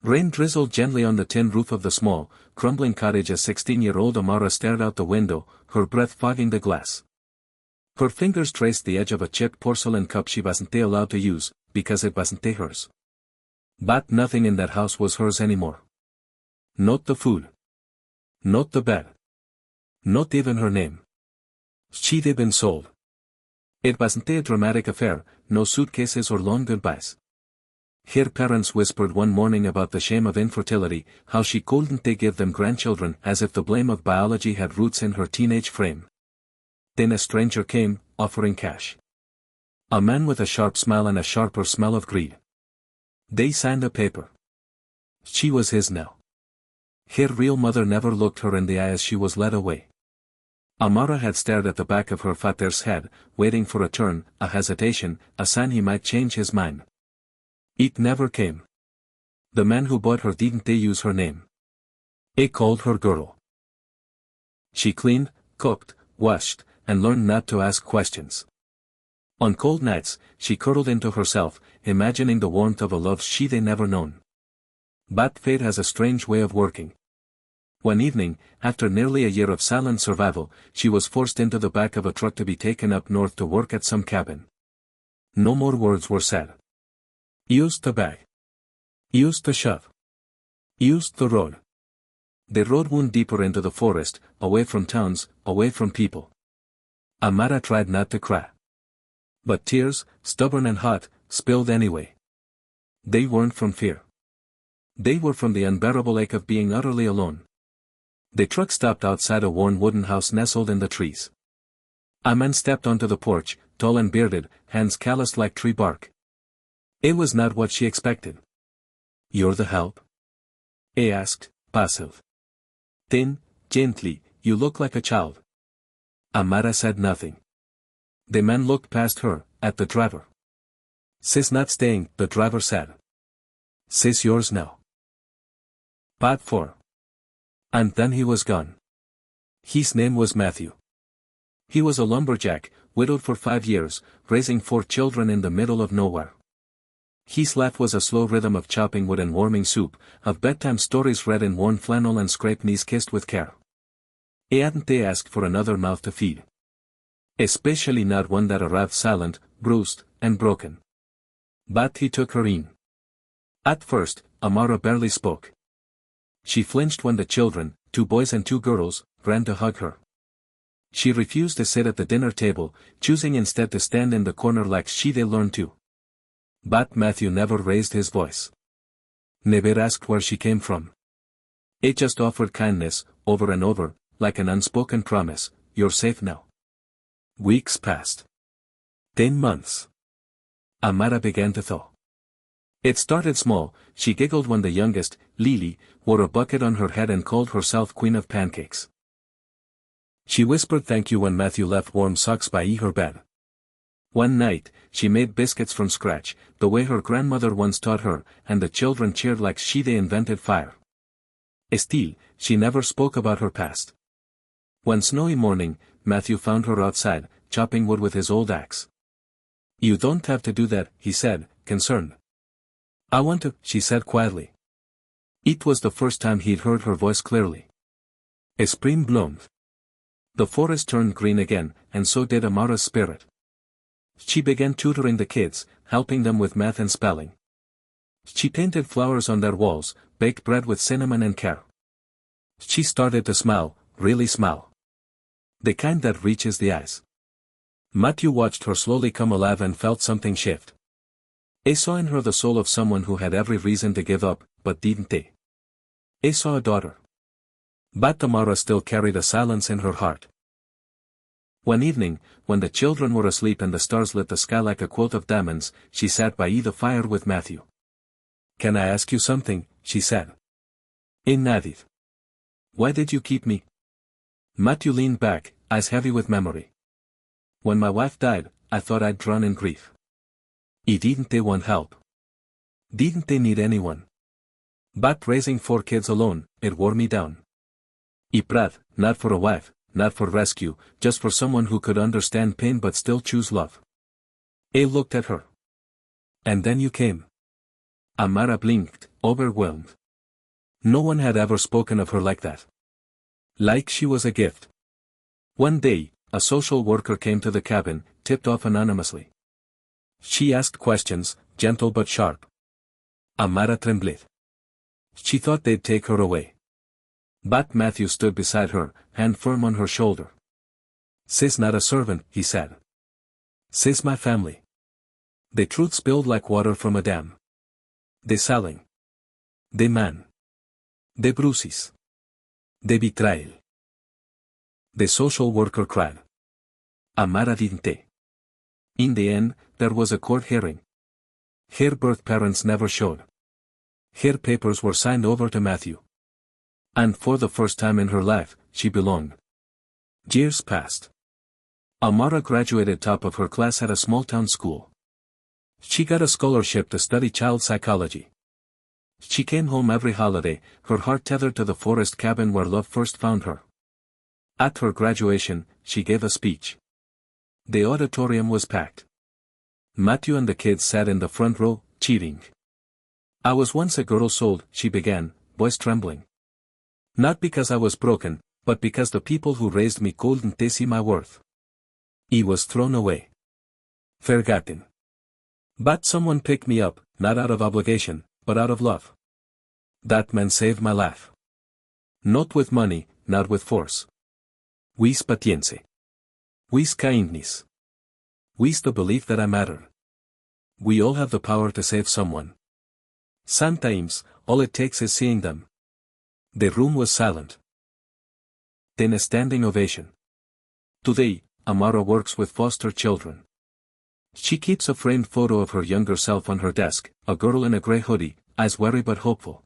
Rain drizzled gently on the tin roof of the small, crumbling cottage as 16-year-old Amara stared out the window, her breath fogging the glass. Her fingers traced the edge of a chipped porcelain cup she wasn't allowed to use, because it wasn't hers. But nothing in that house was hers anymore. Not the food. Not the bed. Not even her name. She'd been sold. It wasn't a dramatic affair, no suitcases or long goodbyes. Her parents whispered one morning about the shame of infertility, how she couldn't give them grandchildren, as if the blame of biology had roots in her teenage frame. Then a stranger came, offering cash. A man with a sharp smile and a sharper smell of greed. They signed a paper. She was his now. Her real mother never looked her in the eye as she was led away. Amara had stared at the back of her father's head, waiting for a turn, a hesitation, a sign he might change his mind. It never came. The man who bought her didn't use her name. He called her girl. She cleaned, cooked, washed, and learned not to ask questions. On cold nights, she curled into herself, imagining the warmth of a love she'd never known. But fate has a strange way of working. One evening, after nearly a year of silent survival, she was forced into the back of a truck to be taken up north to work at some cabin. No more words were said. Used the bag. Used the shove. Used the road. The road wound deeper into the forest, away from towns, away from people. Amara tried not to cry. But tears, stubborn and hot, spilled anyway. They weren't from fear. They were from the unbearable ache of being utterly alone. The truck stopped outside a worn wooden house nestled in the trees. A man stepped onto the porch, tall and bearded, hands calloused like tree bark. It was not what she expected. "You're the help?" he asked, passive. Then, gently, "You look like a child." Amara said nothing. The man looked past her, at the driver. "Sis not staying," the driver said. "Sis yours now." Part 4. And then he was gone. His name was Matthew. He was a lumberjack, widowed for 5 years, raising 4 children in the middle of nowhere. His life was a slow rhythm of chopping wood and warming soup, of bedtime stories read in worn flannel and scraped knees kissed with care. He hadn't asked for another mouth to feed. Especially not one that arrived silent, bruised, and broken. But he took her in. At first, Amara barely spoke. She flinched when the children, 2 boys and 2 girls, ran to hug her. She refused to sit at the dinner table, choosing instead to stand in the corner like she'd learned to. But Matthew never raised his voice. Never asked where she came from. He just offered kindness, over and over, like an unspoken promise, "You're safe now." Weeks passed. 10 months. Amara began to thaw. It started small. She giggled when the youngest, Lily, wore a bucket on her head and called herself Queen of Pancakes. She whispered thank you when Matthew left warm socks by her bed. One night, she made biscuits from scratch, the way her grandmother once taught her, and the children cheered like she'd invented fire. Still, she never spoke about her past. One snowy morning, Matthew found her outside, chopping wood with his old axe. "You don't have to do that," he said, concerned. "I want to," she said quietly. It was the first time he'd heard her voice clearly. Spring bloomed. The forest turned green again, and so did Amara's spirit. She began tutoring the kids, helping them with math and spelling. She painted flowers on their walls, baked bread with cinnamon and care. She started to smile, really smile. The kind that reaches the eyes. Matthew watched her slowly come alive and felt something shift. He saw in her the soul of someone who had every reason to give up, but didn't. He saw a daughter. But Amara still carried a silence in her heart. One evening, when the children were asleep and the stars lit the sky like a quilt of diamonds, she sat by the fire with Matthew. "Can I ask you something?" she said. He nodded. "Why did you keep me?" Matthew leaned back, eyes heavy with memory. "When my wife died, I thought I'd drown in grief. Didn't they want help? Didn't they need anyone? But raising 4 kids alone, it wore me down. I prayed, not for a wife, not for rescue, just for someone who could understand pain but still choose love." He looked at her. "And then you came." Amara blinked, overwhelmed. No one had ever spoken of her like that. Like she was a gift. One day, a social worker came to the cabin, tipped off anonymously. She asked questions, gentle but sharp. Amara trembled. She thought they'd take her away. But Matthew stood beside her, hand firm on her shoulder. "Sis not a servant," he said. "Sis my family." The truth spilled like water from a dam. The selling. The man. The bruises. The betrayal. The social worker cried. Amara didn't. In the end, there was a court hearing. Her birth parents never showed. Her papers were signed over to Matthew. And for the first time in her life, she belonged. Years passed. Amara graduated top of her class at a small-town school. She got a scholarship to study child psychology. She came home every holiday, her heart tethered to the forest cabin where love first found her. At her graduation, she gave a speech. The auditorium was packed. Matthew and the kids sat in the front row, cheering. "I was once a girl sold," she began, voice trembling. "Not because I was broken, but because the people who raised me couldn't see my worth. I was thrown away. Forgotten. But someone picked me up, not out of obligation, but out of love. That man saved my life. Not with money, not with force. With paciencia. With kindness. With the belief that I matter. We all have the power to save someone. Sometimes, all it takes is seeing them." The room was silent. Then a standing ovation. Today, Amara works with foster children. She keeps a framed photo of her younger self on her desk, a girl in a gray hoodie, eyes wary but hopeful.